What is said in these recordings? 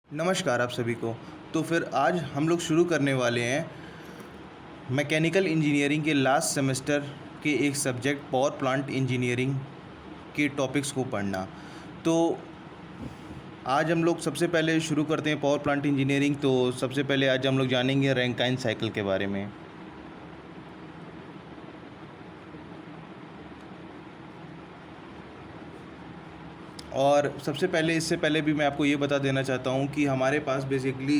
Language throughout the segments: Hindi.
नमस्कार आप सभी को। तो फिर आज हम लोग शुरू करने वाले हैं मैकेनिकल इंजीनियरिंग के लास्ट सेमेस्टर के एक सब्जेक्ट पावर प्लांट इंजीनियरिंग के टॉपिक्स को पढ़ना। तो आज हम लोग सबसे पहले शुरू करते हैं पावर प्लांट इंजीनियरिंग। तो सबसे पहले आज हम लोग जानेंगे रैंकाइन साइकिल के बारे में। और सबसे पहले इससे पहले भी मैं आपको ये बता देना चाहता हूँ कि हमारे पास बेसिकली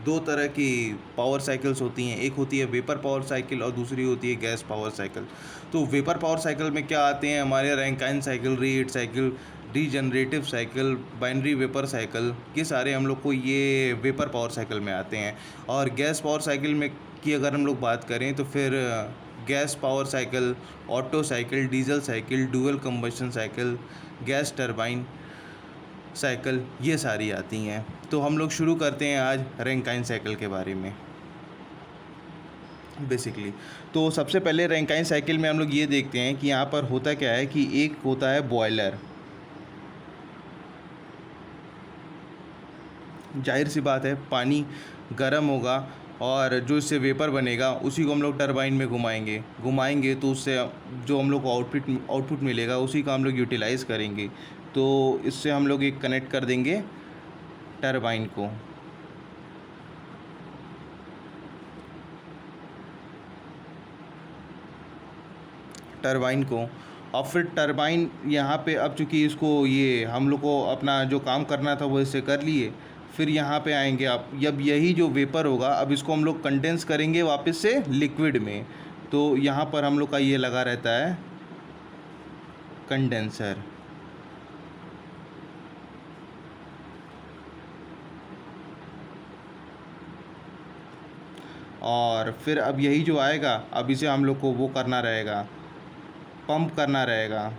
दो तरह की पावर साइकिल्स होती हैं। एक होती है वेपर पावर साइकिल और दूसरी होती है गैस पावर साइकिल। तो वेपर पावर साइकिल में क्या आते हैं हमारे Rankine cycle, reheat cycle, regenerative cycle, binary vapour cycle, ये सारे हम लोग को ये वेपर पावर साइकिल में आते हैं। और गैस पावर साइकिल में की अगर हम लोग बात करें तो फिर gas power cycle, auto cycle, diesel cycle, dual combustion cycle, gas turbine cycle, ये सारी आती हैं। तो हम लोग शुरू करते हैं आज रैंकाइन साइकिल के बारे में बेसिकली। तो सबसे पहले रैंकाइन साइकिल में हम लोग ये देखते हैं कि यहाँ पर होता क्या है कि एक होता है बॉयलर। जाहिर सी बात है पानी गर्म होगा और जो इससे वेपर बनेगा उसी को हम लोग टरबाइन में घुमाएंगे तो उससे जो हम लोग को आउटपुट मिलेगा उसी का हम लोग यूटिलाइज़ करेंगे। तो इससे हम लोग एक कनेक्ट कर देंगे टरबाइन को। और फिर टरबाइन यहाँ पे अब चूँकि इसको ये हम लोग को अपना जो काम करना था वो इससे कर लिए। फिर यहाँ पे आएंगे आप, जब यही जो वेपर होगा अब इसको हम लोग कंडेंस करेंगे वापस से लिक्विड में। तो यहाँ पर हम लोग का ये लगा रहता है कंडेंसर। और फिर अब यही जो आएगा अब इसे हम लोग को वो करना रहेगा, पंप करना रहेगा।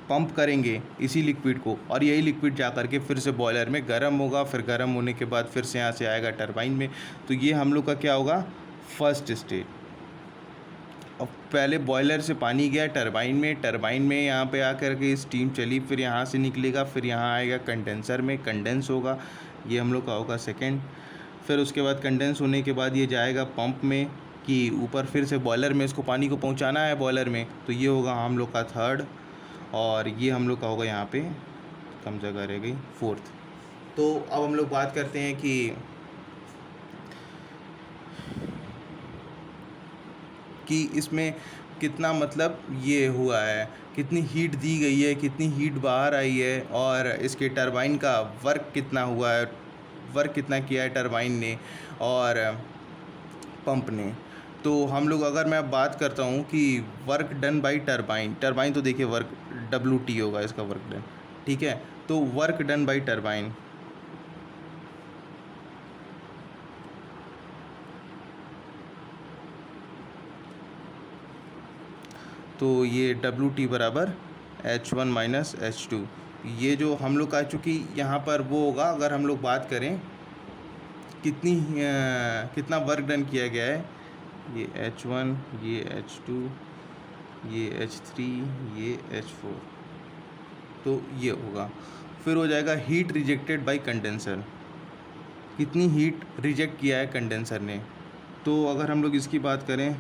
पंप करेंगे इसी लिक्विड को और यही लिक्विड जा कर के फिर से बॉयलर में गर्म होगा। फिर गर्म होने के बाद फिर से यहाँ से आएगा टरबाइन में। तो ये हम लोग का क्या होगा, फर्स्ट स्टेज। अब पहले बॉयलर से पानी गया टरबाइन में यहाँ पे आकर के स्टीम चली, फिर यहाँ से निकलेगा, फिर यहाँ आएगा कंडेंसर में, कंडेंस होगा, ये हम लोग का होगा सेकेंड। फिर उसके बाद कंडेंस होने के बाद ये जाएगा पंप में कि ऊपर फिर से बॉयलर में इसको पानी को पहुँचाना है बॉयलर में, तो ये होगा हम लोग का थर्ड। और ये हम लोग का होगा यहाँ पे कम जगह रह गई फोर्थ। तो अब हम लोग बात करते हैं कि इसमें कितना मतलब ये हुआ है, कितनी हीट दी गई है, कितनी हीट बाहर आई है और इसके टरबाइन का वर्क कितना हुआ है, वर्क कितना किया है टरबाइन ने और पंप ने। तो हम लोग अगर मैं बात करता हूँ कि वर्क डन बाय टरबाइन तो देखिए वर्क WT होगा इसका वर्क डन, ठीक है। तो वर्क डन बाय टरबाइन, तो ये WT बराबर H1 माइनस H2। ये जो हम लोग का चूँकि यहाँ पर वो होगा, अगर हम लोग बात करें कितना वर्क डन किया गया है, ये H1, ये H2, ये H3, ये H4, तो ये होगा। फिर हो जाएगा हीट रिजेक्टेड बाय कंडेंसर, कितनी हीट रिजेक्ट किया है कंडेंसर ने। तो अगर हम लोग इसकी बात करें,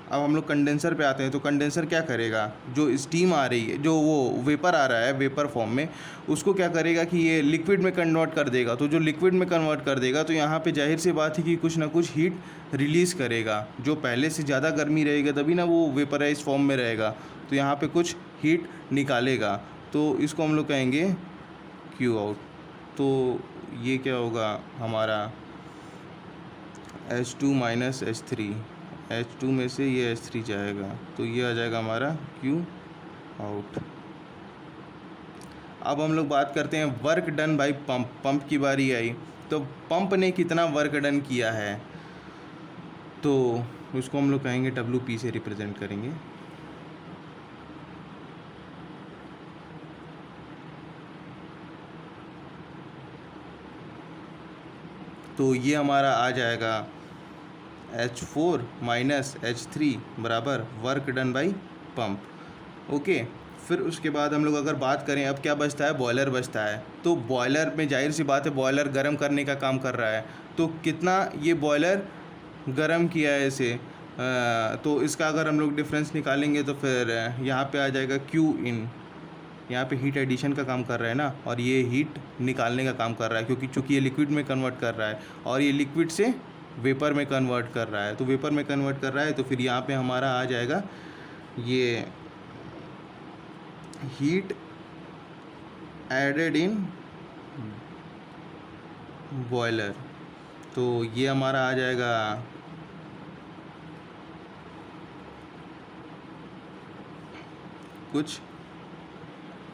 अब हम लोग कंडेंसर पे आते हैं। तो कंडेंसर क्या करेगा, जो स्टीम आ रही है, जो वो वेपर आ रहा है वेपर फॉर्म में, उसको क्या करेगा कि ये लिक्विड में कन्वर्ट कर देगा। तो जो लिक्विड में कन्वर्ट कर देगा तो यहाँ पे जाहिर सी बात है कि कुछ ना कुछ हीट रिलीज़ करेगा, जो पहले से ज़्यादा गर्मी रहेगा तभी ना वो वेपराइज फॉर्म में रहेगा, तो यहाँ पे कुछ हीट निकालेगा। तो इसको हम लोग कहेंगे क्यू आउट। तो ये क्या होगा हमारा H2 माइनस H3, H2 में से ये H3 जाएगा, तो ये आ जाएगा हमारा Q आउट। अब हम लोग बात करते हैं वर्क डन बाय पंप की बारी आई। तो पंप ने कितना वर्क डन किया है, तो उसको हम लोग कहेंगे WP से रिप्रेजेंट करेंगे। तो ये हमारा आ जाएगा H4 माइनस H3 बराबर work done by pump. Okay, फिर उसके बाद हम लोग अगर बात करें, अब क्या बचता है, बॉयलर बचता है। तो बॉयलर में जाहिर सी बात है बॉयलर गर्म करने का काम कर रहा है, तो कितना ये बॉयलर गर्म किया है इसे, तो इसका अगर हम लोग डिफरेंस निकालेंगे तो फिर यहाँ पे आ जाएगा Q इन, यहाँ पे हीट एडिशन का काम कर रहा है ना, और ये हीट निकालने का काम कर रहा है, क्योंकि चूँकि ये लिक्विड में कन्वर्ट कर रहा है और ये लिक्विड से वेपर में कन्वर्ट कर रहा है। तो वेपर में कन्वर्ट कर रहा है तो फिर यहाँ पे हमारा आ जाएगा ये हीट एडेड इन बॉयलर। तो ये हमारा आ जाएगा कुछ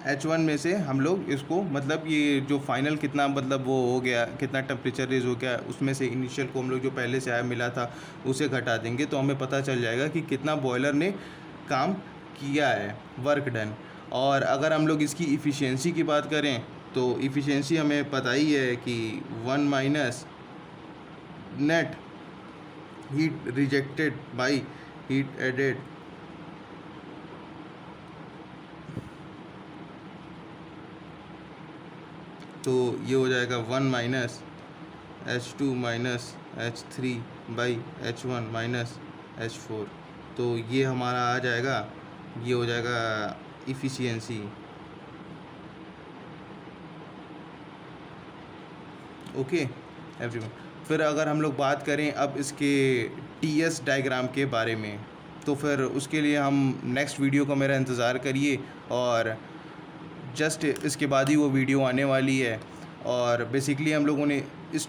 H1 में से हम लोग इसको, मतलब ये जो फाइनल कितना, मतलब वो हो गया, कितना टेम्परेचर रेज हो गया, उसमें से इनिशियल को हम लोग जो पहले से आया मिला था उसे घटा देंगे, तो हमें पता चल जाएगा कि कितना बॉयलर ने काम किया है, वर्क डन। और अगर हम लोग इसकी इफ़िशियंसी की बात करें तो इफ़िशियंसी हमें पता ही है कि 1 minus net heat rejected by heat added, तो ये हो जाएगा 1 minus H2 minus H3 by H1 minus H4। तो ये हमारा आ जाएगा, ये हो जाएगा इफ़िशियंसी। ओके एवरीवन, फिर अगर हम लोग बात करें अब इसके TS डायग्राम के बारे में, तो फिर उसके लिए हम नेक्स्ट वीडियो का मेरा इंतज़ार करिए, और जस्ट इसके बाद ही वो वीडियो आने वाली है। और बेसिकली हम लोगों ने इस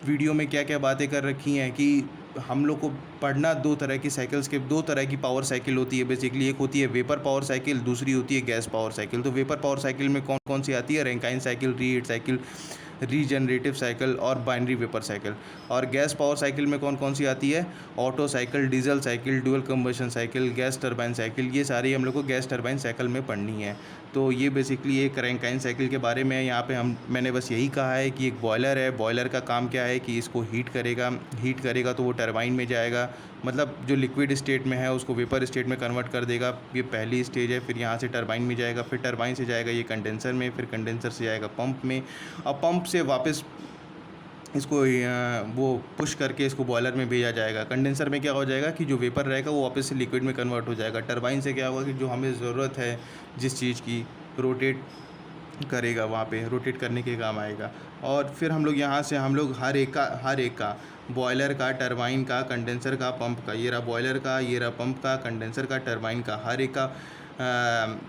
वीडियो में क्या क्या बातें कर रखी हैं कि हम लोग को पढ़ना दो तरह की साइकिल्स के, दो तरह की पावर साइकिल होती है बेसिकली। एक होती है वेपर पावर साइकिल, दूसरी होती है गैस पावर साइकिल। तो वेपर पावर साइकिल में कौन कौन सी आती है, Rankine cycle, reheat cycle, regenerative cycle और बाइनरी वेपर साइकिल। और गैस पावर साइकिल में कौन कौन सी आती है, auto cycle, diesel cycle, dual combustion cycle, gas turbine cycle. ये सारी हम लोग को गैस टरबाइन साइकिल में पढ़नी है। तो ये बेसिकली एक रैंकाइन साइकिल के बारे में है। यहाँ पे मैंने बस यही कहा है कि एक बॉयलर है, बॉयलर का काम क्या है कि इसको हीट करेगा तो वो टरबाइन में जाएगा, मतलब जो लिक्विड स्टेट में है उसको वेपर स्टेट में कन्वर्ट कर देगा। ये पहली स्टेज है। फिर यहाँ से टरबाइन में जाएगा, फिर टरबाइन से जाएगा ये कंडेंसर में, फिर कंडेंसर से जाएगा पंप में, और पंप से वापस इसको वो पुश करके इसको बॉयलर में भेजा जाएगा। कंडेंसर में क्या हो जाएगा कि जो वेपर रहेगा वो वापस से लिक्विड में कन्वर्ट हो जाएगा। टरबाइन से क्या होगा कि जो हमें ज़रूरत है जिस चीज़ की, रोटेट करेगा, वहाँ पे रोटेट करने के काम आएगा। और फिर हम लोग यहाँ से हम लोग हर एक का बॉयलर का, टरबाइन का, कंडेंसर का, पंप का, ये रहा बॉयलर का, ये रहा पंप का, कंडेंसर का, टरबाइन का, हर एक का।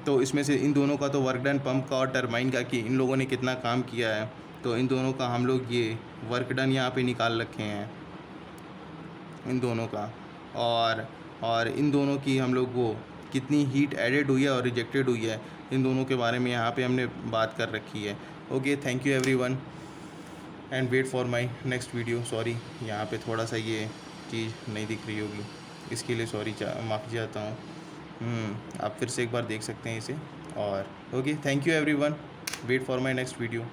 तो इसमें से इन दोनों का तो वर्क डन, पंप का और टरबाइन का, कि इन लोगों ने कितना काम किया है, तो इन दोनों का हम लोग ये वर्क डन यहाँ पे निकाल रखे हैं, इन दोनों का। और इन दोनों की हम लोग वो कितनी हीट एडेड हुई है और रिजेक्टेड हुई है, इन दोनों के बारे में यहाँ पे हमने बात कर रखी है। Okay, thank you everyone and wait for my next video. Sorry, यहाँ पे थोड़ा सा ये चीज़ नहीं दिख रही होगी, इसके लिए सॉरी, माफ़ी चाहता हूँ। आप फिर से एक बार देख सकते हैं इसे। और okay, thank you everyone, wait for my next video.